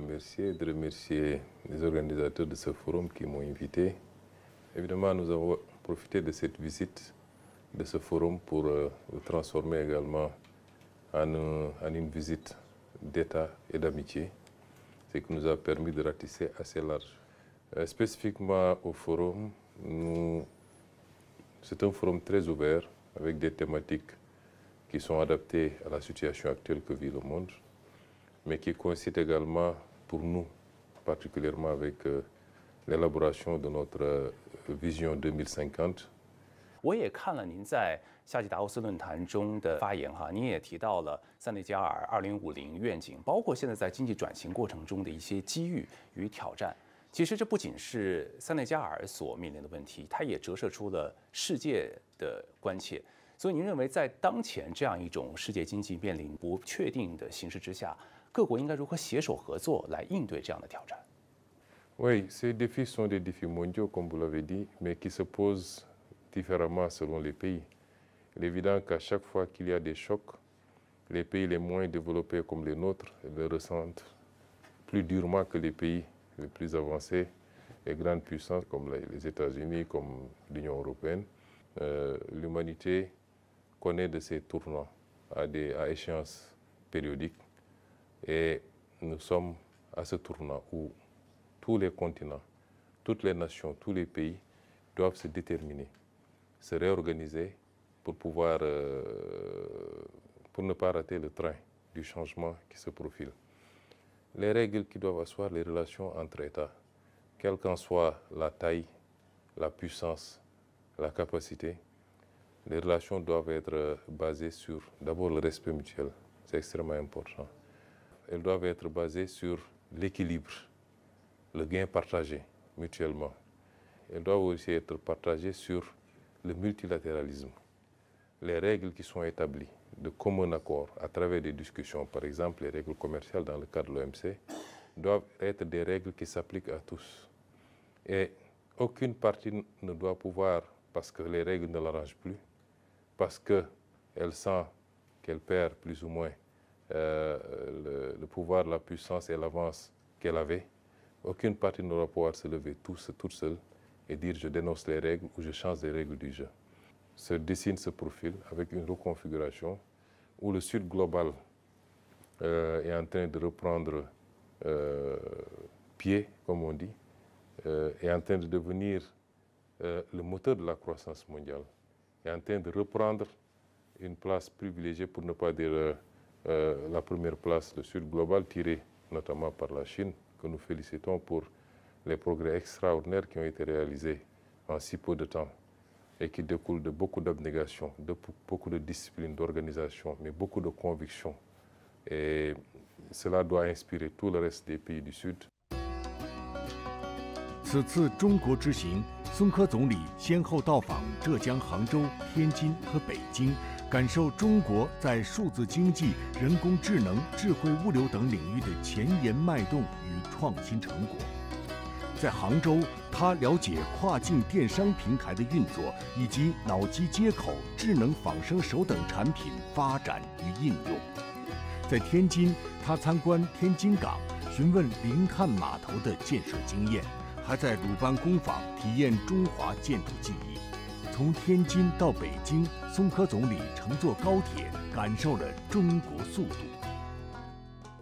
remercier, de remercier les organisateurs de ce forum qui m'ont invité. Évidemment, nous avons profité de cette visite, de ce forum pour le transformer également en une visite d'État et d'amitié, ce qui nous a permis de ratisser assez large. Spécifiquement au forum, c'est un forum très ouvert avec des thématiques qui sont adaptées à la situation actuelle que vit le monde, mais qui coïncide également pour nous, particulièrement avec l'élaboration de notre vision 2050。我也看了您在夏季达沃斯论坛中的发言哈，您也提到了塞内加尔2050愿景，包括现在在经济转型过程中的一些机遇与挑战。其实这不仅是塞内加尔所面临的问题，它也折射出了世界的关切。所以您认为，在当前这样一种世界经济面临不确定的形势之下，各国应该如何携手合作来应对这样的挑战？ Oui, ces défis sont des défis mondiaux, comme vous l'avez dit, mais qui se posent différemment selon les pays. Il est évident qu'à chaque fois qu'il y a des chocs, les pays les moins développés comme les nôtres le ressentent plus durement que les pays les plus avancés, les grandes puissances comme les États-Unis, comme l'Union européenne. L'humanité connaît de ces tournants à échéances périodiques et nous sommes à ce tournant où tous les continents, toutes les nations, tous les pays doivent se déterminer, se réorganiser pour pouvoir, pour ne pas rater le train du changement qui se profile. Les règles qui doivent asseoir les relations entre États, quelle qu'en soit la taille, la puissance, la capacité, les relations doivent être basées sur d'abord le respect mutuel, c'est extrêmement important. Elles doivent être basées sur l'équilibre, le gain partagé mutuellement. Elles doivent aussi être partagées sur le multilatéralisme. Les règles qui sont établies de commun accord à travers des discussions, par exemple les règles commerciales dans le cadre de l'OMC, doivent être des règles qui s'appliquent à tous. Et aucune partie ne doit pouvoir, parce que les règles ne l'arrangent plus, parce qu'elle sent qu'elle perd plus ou moins le pouvoir, la puissance et l'avance qu'elle avait, aucune partie ne doit pouvoir se lever toute seule et dire je dénonce les règles ou je change les règles du jeu. Se dessine ce profil avec une reconfiguration où le Sud global est en train de reprendre pied, comme on dit, est en train de devenir le moteur de la croissance mondiale, est en train de reprendre une place privilégiée, pour ne pas dire la première place, le Sud global, tiré notamment par la Chine, que nous félicitons pour les progrès extraordinaires qui ont été réalisés en si peu de temps et qui découlent de beaucoup d'abnégation, de beaucoup de discipline, d'organisation, mais beaucoup de conviction. Et cela doit inspirer tout le reste des pays du Sud. 此次中国之行，孙科总理先后到访浙江杭州、天津和北京，感受中国在数字经济、人工智能、智慧物流等领域的前沿脉动与创新成果。在杭州，他了解跨境电商平台的运作，以及脑机接口、智能仿生手等产品发展与应用。在天津，他参观天津港，询问临汉码头的建设经验，还在鲁班工坊体验中华建筑技艺。从天津到北京，孙科总理乘坐高铁，感受了中国速度。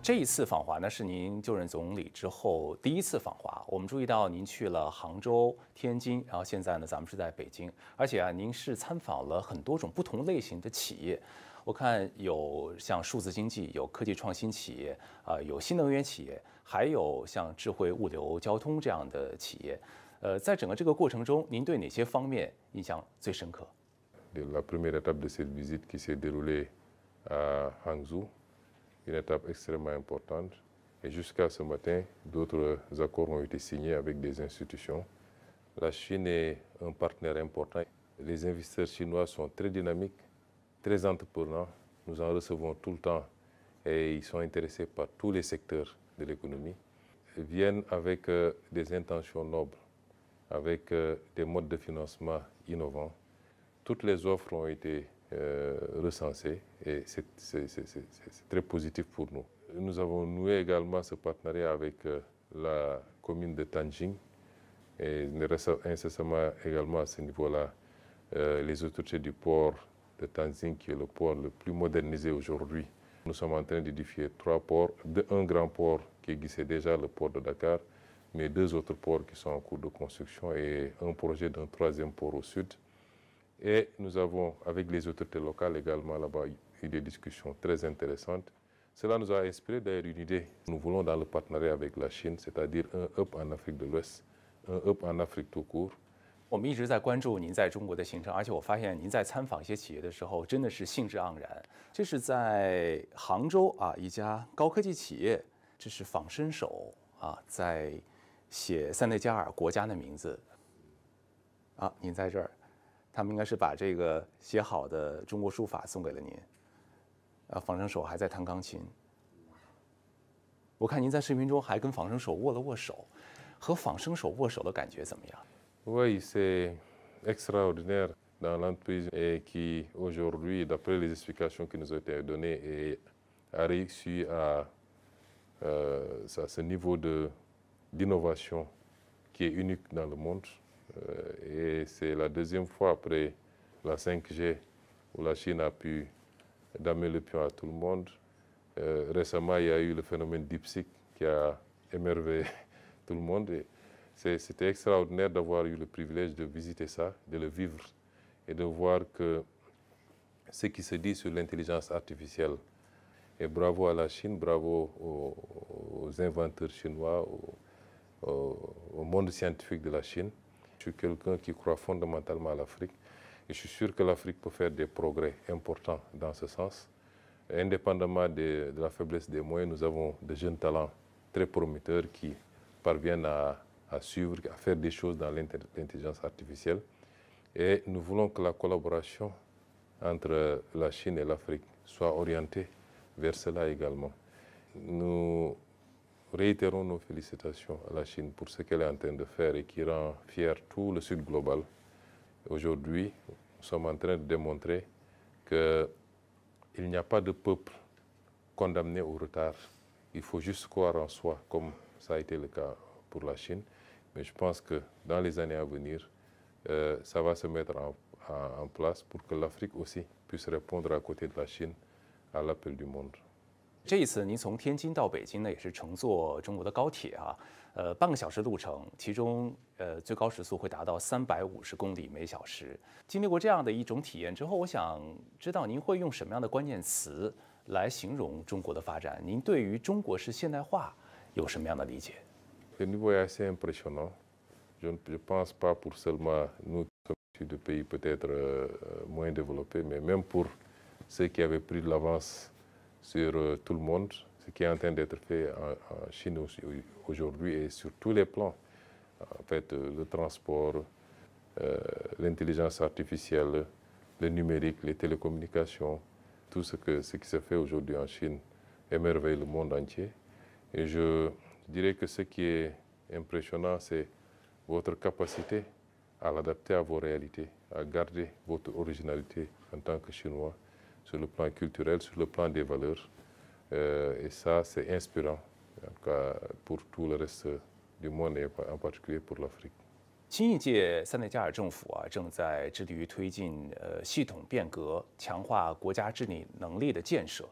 这一次访华呢，是您就任总理之后第一次访华。我们注意到您去了杭州、天津，然后现在呢，咱们是在北京，而且啊，您是参访了很多种不同类型的企业。我看有像数字经济、有科技创新企业有新能源企业，还有像智慧物流、交通这样的企业。在整个这个过程中，您对哪些方面印象最深刻？ La première étape de cette visite qui s'est déroulée à Hangzhou, une étape extrêmement importante. Et jusqu'à ce matin, d'autres accords ont été signés avec des institutions. La Chine est un partenaire important. Les investisseurs chinois sont très dynamiques, très entreprenants. Nous en recevons tout le temps et ils sont intéressés par tous les secteurs de l'économie. Ils viennent avec des intentions nobles, avec des modes de financement innovants. Toutes les offres ont été recensées et c'est très positif pour nous. nous avons noué également ce partenariat avec la commune de Tanjing et incessamment également à ce niveau-là les autorités du port de Tanjing, qui est le port le plus modernisé aujourd'hui. Nous sommes en train d'édifier 3 ports, un grand port qui existait déjà, le port de Dakar, mais 2 autres ports qui sont en cours de construction et un projet d'un 3e port au sud. Et nous avons, avec les autorités locales également là-bas, eu des discussions très intéressantes. Cela nous a inspiré d'ailleurs une idée. Nous voulons dans le partenariat avec la Chine, c'est-à-dire un hub en Afrique de l'Ouest, un hub en Afrique tout court. 我们一直在关注您在中国的行程，而且我发现您在参访一些企业的时候，真的是兴致盎然。这是在杭州啊，一家高科技企业，这是仿生手啊，在写塞内加尔国家的名字。啊，您在这儿，他们应该是把这个写好的中国书法送给了您。啊，仿生手还在弹钢琴。我看您在视频中还跟仿生手握了握手，和仿生手握手的感觉怎么样？ Oui, c'est extraordinaire dans l'entreprise et qui aujourd'hui, d'après les explications qui nous ont été données, a réussi à ce niveau d'innovation qui est unique dans le monde. Et c'est la 2e fois après la 5G où la Chine a pu damer le pion à tout le monde. Récemment, il y a eu le phénomène DeepSeek qui a émerveillé tout le monde. C'était extraordinaire d'avoir eu le privilège de visiter ça, de le vivre et de voir que ce qui se dit sur l'intelligence artificielle. Et bravo à la Chine, bravo aux inventeurs chinois, au monde scientifique de la Chine. Je suis quelqu'un qui croit fondamentalement à l'Afrique et je suis sûr que l'Afrique peut faire des progrès importants dans ce sens. Indépendamment de la faiblesse des moyens, nous avons de jeunes talents très prometteurs qui parviennent à suivre, à faire des choses dans l'intelligence artificielle. Et nous voulons que la collaboration entre la Chine et l'Afrique soit orientée vers cela également. Nous réitérons nos félicitations à la Chine pour ce qu'elle est en train de faire et qui rend fier tout le Sud global. Aujourd'hui, nous sommes en train de démontrer qu'il n'y a pas de peuple condamné au retard. Il faut juste croire en soi, comme ça a été le cas pour la Chine. Mais je pense que dans les années à venir, ça va se mettre en place pour que l'Afrique aussi puisse répondre à côté de la Chine à l'appel du monde. 这一次您从天津到北京呢，也是乘坐中国的高铁啊，半个小时路程，其中最高时速会达到350公里每小时。经历过这样的一种体验之后，我想知道您会用什么样的关键词来形容中国的发展？您对于中国式现代化有什么样的理解？ Le niveau est assez impressionnant. Je ne pense pas pour seulement nous qui sommes issus de pays peut-être moins développés, mais même pour ceux qui avaient pris de l'avance sur tout le monde, ce qui est en train d'être fait en Chine aujourd'hui et sur tous les plans. En fait, le transport, l'intelligence artificielle, le numérique, les télécommunications, tout ce qui se fait aujourd'hui en Chine émerveille le monde entier. Et je dirais que ce qui est impressionnant, c'est votre capacité à l'adapter à vos réalités, à garder votre originalité en tant que Chinois sur le plan culturel, sur le plan des valeurs. Et ça, c'est inspirant pour tout le reste du monde et en particulier pour l'Afrique. 新一届塞内加尔政府啊，正在致力于推进系统变革，强化国家治理能力的建设。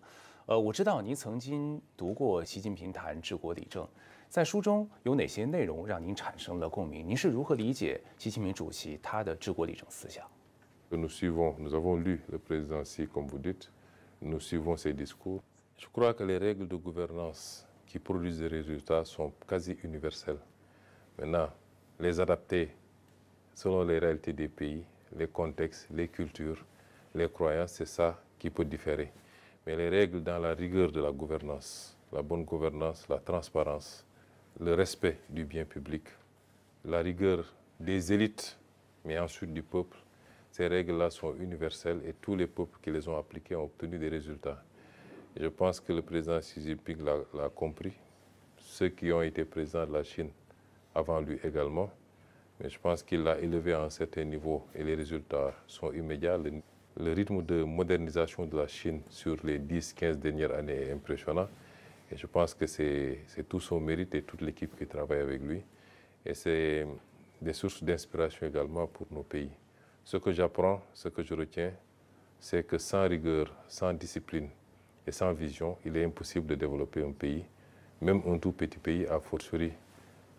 我知道您曾经读过习近平谈治国理政，在书中有哪些内容让您产生了共鸣？您是如何理解习近平主席他的治国理政思想？ Nous avons lu le président Xi, comme vous dites, nous suivons ses discours. Je crois que les règles de gouvernance qui produisent des résultats sont quasi universelles. Maintenant, les adapter selon les réalités des pays, les contextes, les cultures, les croyances, c'est ça qui peut différer. Mais les règles dans la rigueur de la gouvernance, la bonne gouvernance, la transparence, le respect du bien public, la rigueur des élites, mais ensuite du peuple, ces règles-là sont universelles et tous les peuples qui les ont appliquées ont obtenu des résultats. Et je pense que le président Xi Jinping l'a compris, ceux qui ont été présidents de la Chine avant lui également, mais je pense qu'il l'a élevé à un certain niveau et les résultats sont immédiats. Le rythme de modernisation de la Chine sur les 10-15 dernières années est impressionnant Et je pense que c'est tout son mérite et toute l'équipe qui travaille avec lui. Et c'est des sources d'inspiration également pour nos pays. Ce que j'apprends, ce que je retiens, c'est que sans rigueur, sans discipline et sans vision, il est impossible de développer un pays, même un tout petit pays, a fortiori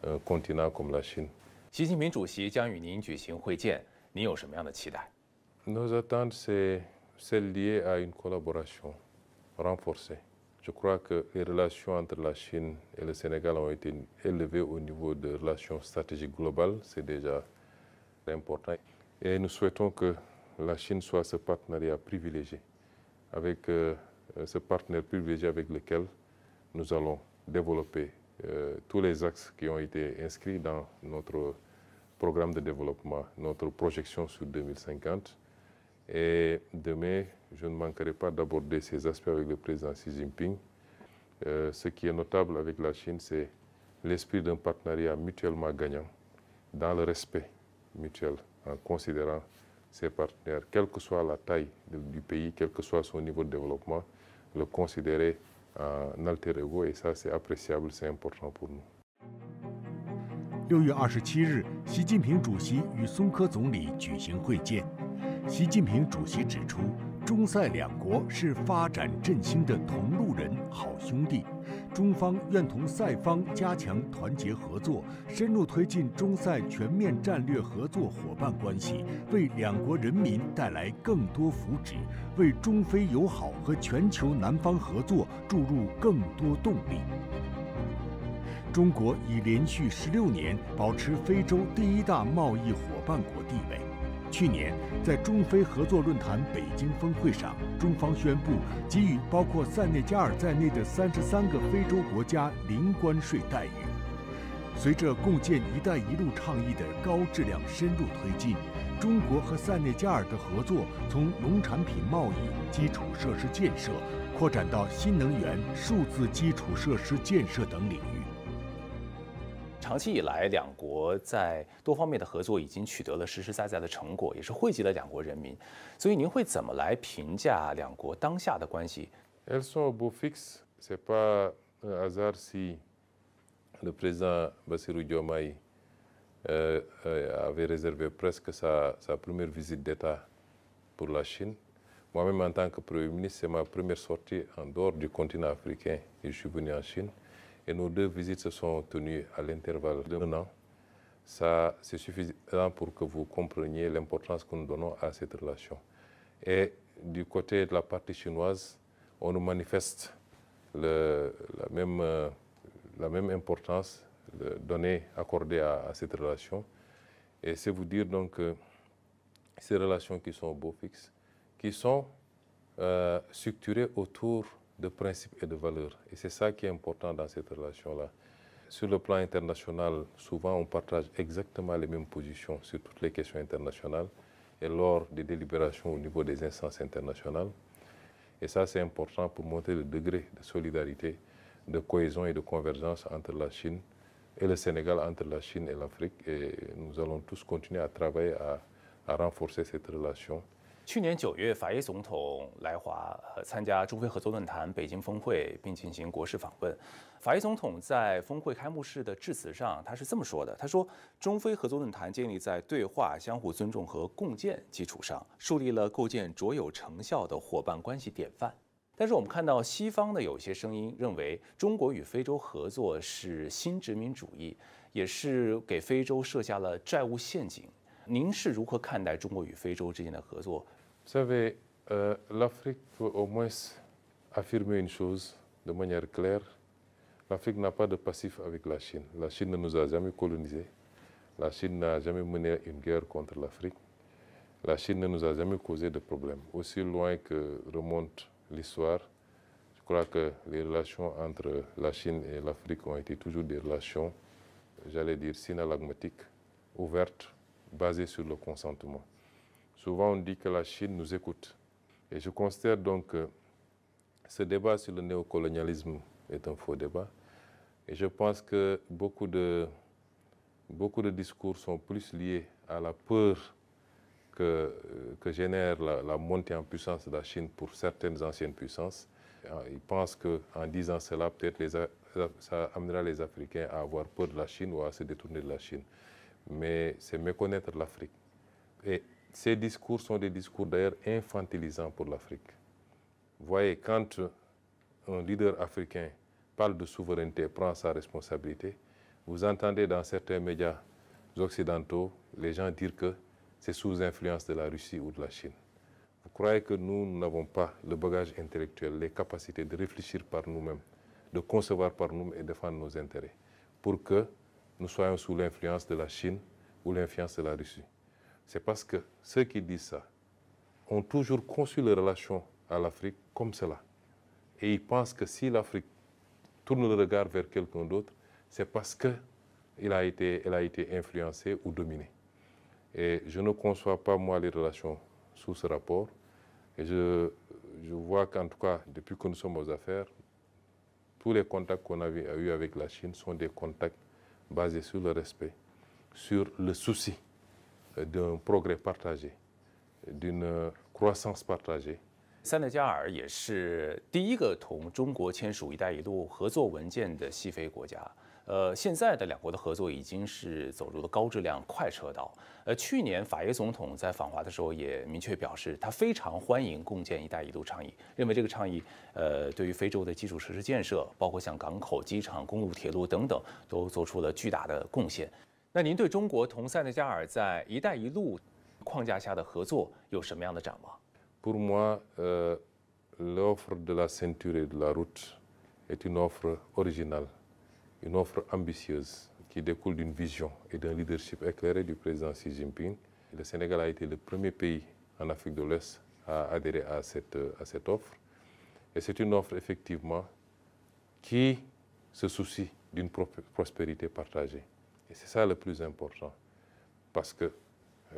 un continent comme la Chine. 习近平主席将与您举行会见，您有什么样的期待？ Nos attentes, c'est celles liées à une collaboration renforcée. Je crois que les relations entre la Chine et le Sénégal ont été élevées au niveau de relations stratégiques globales, c'est déjà important. Et nous souhaitons que la Chine soit ce partenariat privilégié, avec ce partenaire privilégié avec lequel nous allons développer tous les axes qui ont été inscrits dans notre programme de développement, notre projection sur 2050. Et demain, je ne manquerai pas d'aborder ces aspects avec le président Xi Jinping. Ce qui est notable avec la Chine, c'est l'esprit d'un partenariat mutuellement gagnant, dans le respect mutuel, en considérant ses partenaires, quelle que soit la taille du pays, quel que soit son niveau de développement, le considérer en alter ego, et ça c'est appréciable, c'est important pour nous. 6月27日，习近平主席与松科总理举行会见。习近平主席指出，中塞两国是发展振兴的同路人、好兄弟。中方愿同塞方加强团结合作，深入推进中塞全面战略合作伙伴关系，为两国人民带来更多福祉，为中非友好和全球南方合作注入更多动力。中国已连续16年保持非洲第1大贸易伙伴国地位。去年，在中非合作论坛北京峰会上，中方宣布给予包括塞内加尔在内的33个非洲国家零关税待遇。随着共建“一带一路”倡议的高质量深入推进，中国和塞内加尔的合作从农产品贸易、基础设施建设扩展到新能源、数字基础设施建设等领域。长期以来，两国在多方面的合作已经取得了实实在在的成果，也是惠及了两国人民。所以，您会怎么来评价两国当下的关系 Elles sont au beau fixe. Ce n'est pas un hasard si le président Bassirou Diomaye avait réservé presque sa première visite d'État pour la Chine. Moi-même, en tant que Premier ministre, c'est ma première sortie en dehors du continent africain et je suis venu en Chine. Et nos deux visites se sont tenues à l'intervalle d'1 an. Ça, c'est suffisant pour que vous compreniez l'importance que nous donnons à cette relation. Et du côté de la partie chinoise, on nous manifeste la même importance donnée, accordée à cette relation. Et c'est vous dire donc que ces relations qui sont au beau fixe, qui sont structurées autour de principes et de valeurs. Et c'est ça qui est important dans cette relation-là. Sur le plan international, souvent on partage exactement les mêmes positions sur toutes les questions internationales et lors des délibérations au niveau des instances internationales. Et ça, c'est important pour montrer le degré de solidarité, de cohésion et de convergence entre la Chine et le Sénégal, entre la Chine et l'Afrique. Et nous allons tous continuer à travailler à renforcer cette relation. 去年9月，法伊总统来华参加中非合作论坛北京峰会，并进行国事访问。法伊总统在峰会开幕式的致辞上，他是这么说的：“他说，中非合作论坛建立在对话、相互尊重和共建基础上，树立了构建卓有成效的伙伴关系典范。”但是我们看到西方的有些声音认为，中国与非洲合作是新殖民主义，也是给非洲设下了债务陷阱。您是如何看待中国与非洲之间的合作？ Vous savez, l'Afrique peut au moins affirmer une chose de manière claire. L'Afrique n'a pas de passif avec la Chine. La Chine ne nous a jamais colonisés. La Chine n'a jamais mené une guerre contre l'Afrique. La Chine ne nous a jamais causé de problèmes. Aussi loin que remonte l'histoire, je crois que les relations entre la Chine et l'Afrique ont été toujours des relations, j'allais dire, synalagmatiques, ouvertes, basées sur le consentement. Souvent, on dit que la Chine nous écoute. Et je considère donc que ce débat sur le néocolonialisme est un faux débat. Et je pense que beaucoup de discours sont plus liés à la peur que génère la montée en puissance de la Chine pour certaines anciennes puissances Ils pensent qu'en disant cela, peut-être ça amènera les Africains à avoir peur de la Chine ou à se détourner de la Chine. Mais c'est méconnaître l'Afrique. Et ces discours sont des discours d'ailleurs infantilisants pour l'Afrique. Vous voyez, quand un leader africain parle de souveraineté, prend sa responsabilité, vous entendez dans certains médias occidentaux les gens dire que c'est sous influence de la Russie ou de la Chine. Vous croyez que nous n'avons pas le bagage intellectuel, les capacités de réfléchir par nous-mêmes, de concevoir par nous-mêmes et défendre nos intérêts, pour que nous soyons sous l'influence de la Chine ou l'influence de la Russie? C'est parce que ceux qui disent ça ont toujours conçu les relations à l'Afrique comme cela. Et ils pensent que si l'Afrique tourne le regard vers quelqu'un d'autre, c'est parce qu'elle a été influencée ou dominée. Et je ne conçois pas, moi, les relations sous ce rapport. Et je vois qu'en tout cas, depuis que nous sommes aux affaires, tous les contacts qu'on a eus avec la Chine sont des contacts basés sur le respect, sur le souci d'un progrès partagé, d'une croissance partagée. 塞内加尔也是第一个同中国签署“一带一路”合作文件的西非国家。现在的两国的合作已经是走入了高质量快车道。去年法耶总统在访华的时候也明确表示，他非常欢迎共建“一带一路”倡议，认为这个倡议对于非洲的基础设施建设，包括像港口、机场、公路、铁路等等，都做出了巨大的贡献。那您对中国同塞内加尔在“一带一路”框架下的合作有什么样的展望？ Pour moi, l'offre de la ceinture et de la route est une offre originale, une offre ambitieuse qui découle d'une vision et d'un leadership éclairé du président Xi Jinping. Le Sénégal a été le premier pays en Afrique de l'Ouest à adhérer à cette offre. Et c'est une offre effectivement qui se soucie d'une prospérité partagée. Et c'est ça le plus important. Parce que,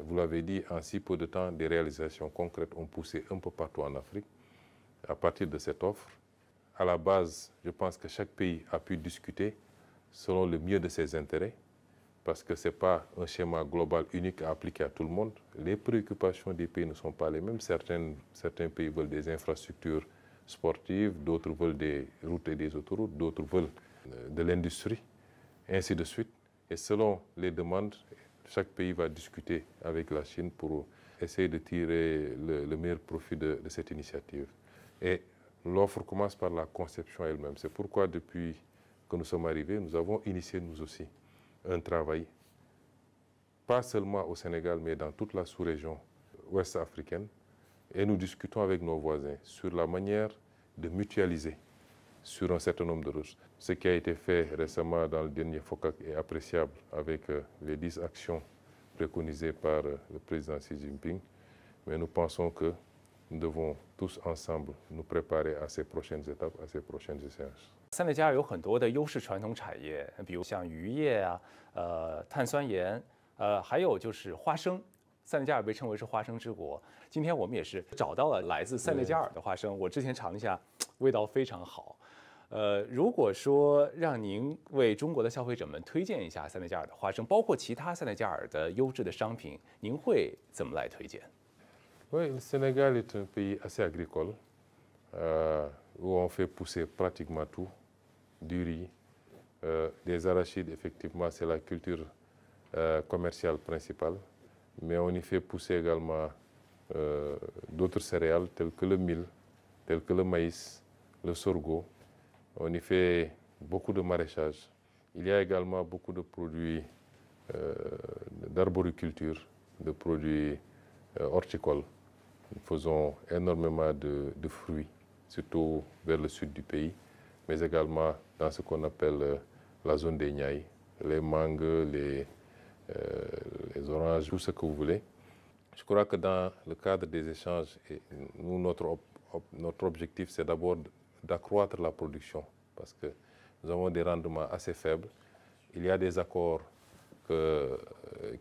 vous l'avez dit, en si peu de temps, des réalisations concrètes ont poussé un peu partout en Afrique à partir de cette offre. À la base, je pense que chaque pays a pu discuter selon le mieux de ses intérêts, parce que ce n'est pas un schéma global unique à appliquer à tout le monde. Les préoccupations des pays ne sont pas les mêmes. Certains pays veulent des infrastructures sportives, d'autres veulent des routes et des autoroutes, d'autres veulent de l'industrie, et ainsi de suite. Et selon les demandes, chaque pays va discuter avec la Chine pour essayer de tirer le meilleur profit de cette initiative. Et l'offre commence par la conception elle-même. C'est pourquoi depuis que nous sommes arrivés, nous avons initié nous aussi un travail, pas seulement au Sénégal, mais dans toute la sous-région ouest africaine. Et nous discutons avec nos voisins sur la manière de mutualiser sur un certain nombre de routes. Ce qui a été fait récemment dans le dernier FOCAC est appréciable avec les 10 actions préconisées par le président Xi Jinping. Mais nous pensons que nous devons tous ensemble nous préparer à ces prochaines étapes, à ces prochaines échéances. 塞内加尔有很多的优势传统产业，比如像渔业啊、碳酸盐，还有就是花生。塞内加尔被称为是花生之国。今天我们也是找到了来自塞内加尔的花生，我之前尝了一下，味道非常好。如果说让您为中国的消费者们推荐一下塞内加尔的花生，包括其他塞内加尔的优质的商品，您会怎么来推荐？ Oui, le Sénégal est un pays assez agricole, où on fait pousser pratiquement tout, du riz, des arachides, effectivement, c'est la culture commerciale principale, mais on y fait pousser également d'autres céréales telles que le mil, telles que le maïs, le sorgho. On y fait beaucoup de maraîchage. Il y a également beaucoup de produits d'arboriculture, de produits horticoles. Nous faisons énormément de fruits, surtout vers le sud du pays, mais également dans ce qu'on appelle la zone des Niayes, les mangues, les oranges, tout ce que vous voulez. Je crois que dans le cadre des échanges, nous, notre objectif, c'est d'abord d'accroître la production, parce que nous avons des rendements assez faibles. Il y a des accords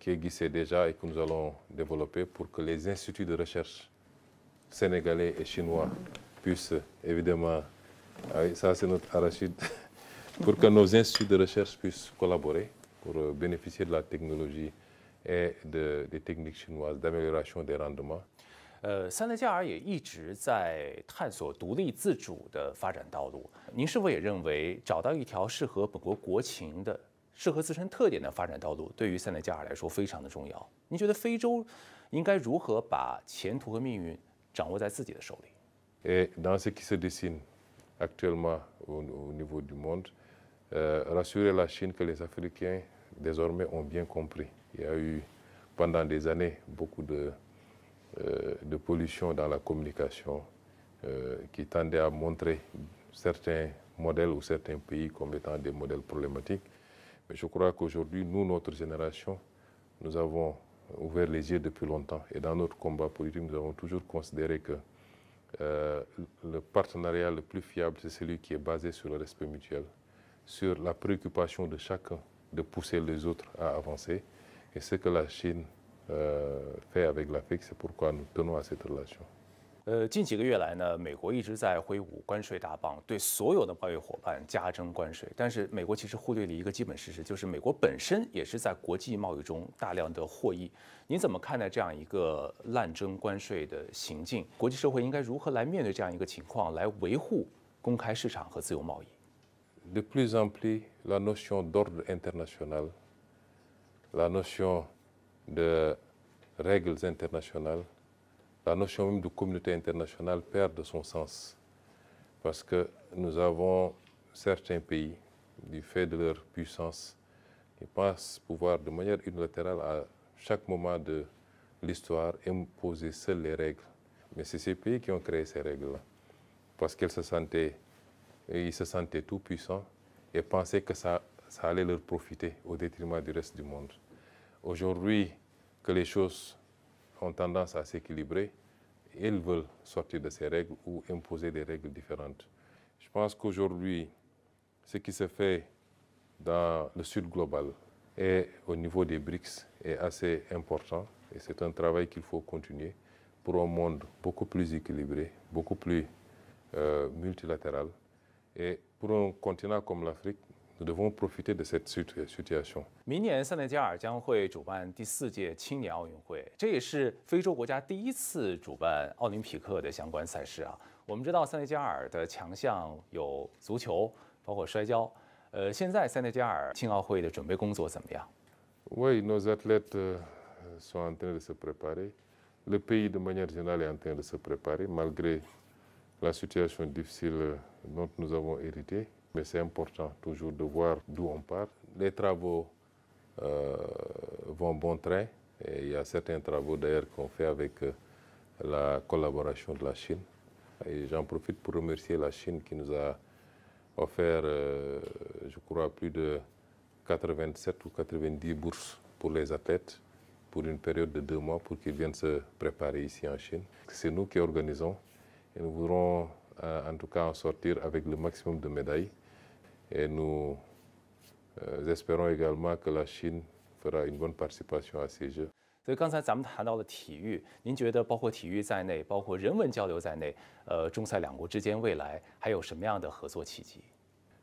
qui existaient déjà et que nous allons développer pour que les instituts de recherche sénégalais et chinois puissent évidemment, ça c'est notre arachide, pour que nos instituts de recherche puissent collaborer pour bénéficier de la technologie et des techniques chinoises d'amélioration des rendements. 塞内加尔也一直在探索独立自主的发展道路。您是否也认为找到一条适合本国国情的、适合自身特点的发展道路，对于塞内加尔来说非常的重要？您觉得非洲应该如何把前途和命运掌握在自己的手里？ Et dans ce qui se dessine actuellement au niveau du monde, rassurer la Chine que les Africains désormais ont bien compris. Il y a eu pendant des années beaucoup de pollution dans la communication qui tendait à montrer certains modèles ou certains pays comme étant des modèles problématiques. Mais je crois qu'aujourd'hui, nous, notre génération, nous avons ouvert les yeux depuis longtemps. Et dans notre combat politique, nous avons toujours considéré que le partenariat le plus fiable, c'est celui qui est basé sur le respect mutuel, sur la préoccupation de chacun de pousser les autres à avancer. Et ce que la Chine fait avec l'Afrique, c'est pourquoi nous tenons à cette relation. 近几个月来呢，美国一直在挥舞关税大棒，对所有的贸易伙伴加征关税。但是美国其实忽略了一个基本事实，就是美国本身也是在国际贸易中大量的获益。您怎么看待这样一个滥征关税的行径？国际社会应该如何来面对这样一个情况，来维护公开市场和自由贸易？ De plus en plus, la notion d'ordre international, la notion de règles internationales, la notion même de communauté internationale perd de son sens. Parce que nous avons certains pays, du fait de leur puissance, qui pensent pouvoir de manière unilatérale à chaque moment de l'histoire imposer seuls les règles. Mais c'est ces pays qui ont créé ces règles-là. Parce qu'ils se sentaient tout puissants et pensaient que ça allait leur profiter au détriment du reste du monde. Aujourd'hui, que les choses ont tendance à s'équilibrer, ils veulent sortir de ces règles ou imposer des règles différentes. Je pense qu'aujourd'hui, ce qui se fait dans le sud global et au niveau des BRICS est assez important et c'est un travail qu'il faut continuer pour un monde beaucoup plus équilibré, beaucoup plus multilatéral. Et pour un continent comme l'Afrique, nous devons profiter de cette situation. 明年塞内加尔将会主办第4届青年奥运会，这也是非洲国家第一次主办奥林匹克的相关赛事啊。我们知道塞内加尔的强项有足球，包括摔跤。现在塞内加尔青奥会的准备工作怎么样？ Oui, nos athlètes sont en train de se préparer. Le pays, de manière générale, est en train de se préparer, malgré la situation difficile dont nous avons hérité. Mais c'est important toujours de voir d'où on part. Les travaux vont bon train. Et il y a certains travaux d'ailleurs qu'on fait avec la collaboration de la Chine. Et j'en profite pour remercier la Chine qui nous a offert, je crois, plus de 87 ou 90 bourses pour les athlètes pour une période de 2 mois pour qu'ils viennent se préparer ici en Chine. C'est nous qui organisons et nous voudrons en tout cas en sortir avec le maximum de médailles. Et nous espérons également que la Chine fera une bonne participation à ces Jeux. 所以刚才咱们谈到了体育，您觉得包括体育在内，包括人文交流在内，中塞两国之间未来还有什么样的合作契机？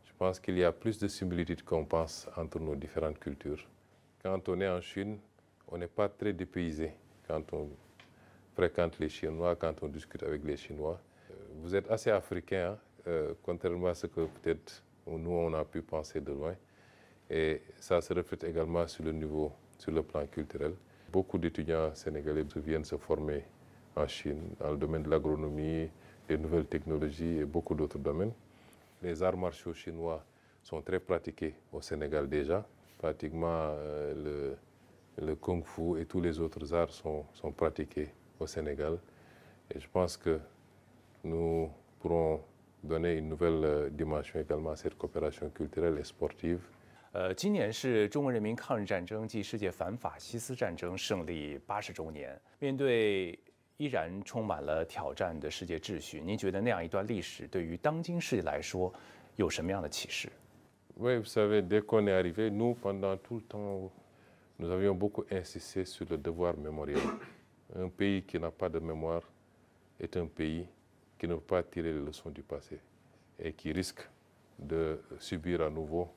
Je pense qu'il y a plus de similitudes qu'on pense entre nos différentes cultures. Quand on est en Chine, on n'est pas très dépaysé quand on fréquente les Chinois, quand on discute avec les Chinois. Vous êtes assez africain, contrairement à ce que peut-être nous on a pu penser de loin. Et ça se reflète également sur le niveau, sur le plan culturel. Beaucoup d'étudiants sénégalais viennent se former en Chine, dans le domaine de l'agronomie, des nouvelles technologies et beaucoup d'autres domaines. Les arts martiaux chinois sont très pratiqués au Sénégal déjà. Pratiquement le kung fu et tous les autres arts sont pratiqués au Sénégal. Et je pense que nous pourrons donner une nouvelle dimension également à cette coopération culturelle et sportive. 今年是中国人民抗日战争暨世界反法西斯战争胜利80周年。面对依然充满了挑战的世界秩序，您觉得那样一段历史对于当今世界来说有什么样的启示？ Oui, vous savez, dès qu'on est arrivé, nous, pendant tout le temps, nous avions beaucoup insisté sur le devoir mémoriel. Un pays qui n'a pas de mémoire est un pays qui ne peut pas tirer les leçons du passé et qui risque de subir à nouveau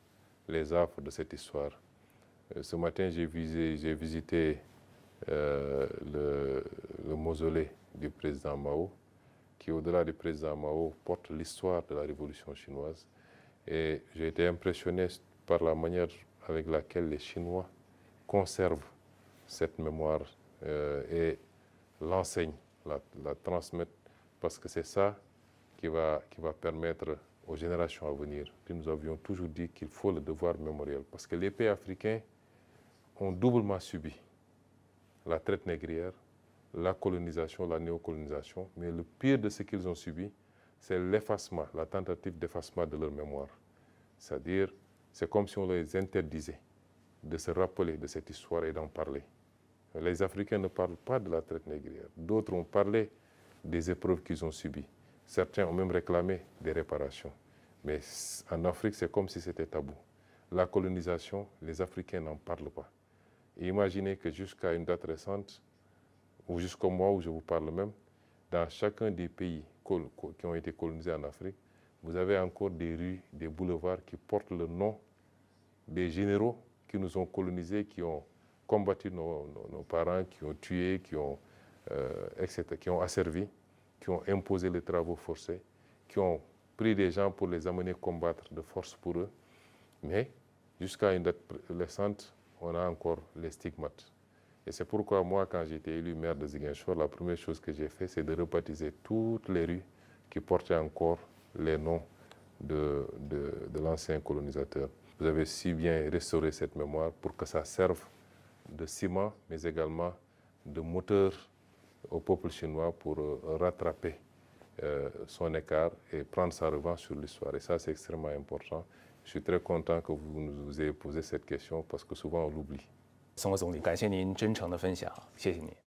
les affres de cette histoire. Ce matin, j'ai visité le mausolée du président Mao, qui au-delà du président Mao porte l'histoire de la révolution chinoise. Et j'ai été impressionné par la manière avec laquelle les Chinois conservent cette mémoire et l'enseignent, la transmettent, parce que c'est ça qui va permettre aux générations à venir. Puis nous avions toujours dit qu'il faut le devoir mémoriel, parce que les pays africains ont doublement subi la traite négrière, la colonisation, la néocolonisation, mais le pire de ce qu'ils ont subi, c'est l'effacement, la tentative d'effacement de leur mémoire. C'est-à-dire, c'est comme si on les interdisait de se rappeler de cette histoire et d'en parler. Les Africains ne parlent pas de la traite négrière. D'autres ont parlé des épreuves qu'ils ont subies. Certains ont même réclamé des réparations. Mais en Afrique, c'est comme si c'était tabou. La colonisation, les Africains n'en parlent pas. Et imaginez que jusqu'à une date récente, ou jusqu'au mois où je vous parle même, dans chacun des pays qui ont été colonisés en Afrique, vous avez encore des rues, des boulevards qui portent le nom des généraux qui nous ont colonisés, qui ont combattu nos parents, qui ont tué, etc., qui ont asservi, qui ont imposé les travaux forcés, qui ont pris des gens pour les amener combattre de force pour eux. Mais jusqu'à une date récente, on a encore les stigmates. Et c'est pourquoi moi, quand j'ai été élu maire de Ziguinchor, la première chose que j'ai fait, c'est de rebaptiser toutes les rues qui portaient encore les noms de l'ancien colonisateur. Vous avez si bien restauré cette mémoire pour que ça serve de ciment, mais également de moteur au peuple chinois pour rattraper son écart et prendre sa revanche sur l'histoire. Et ça, c'est extrêmement important. Je suis très content que vous nous ayez posé cette question parce que souvent on l'oublie. 宋国总理，感谢您真诚的分享，谢谢您。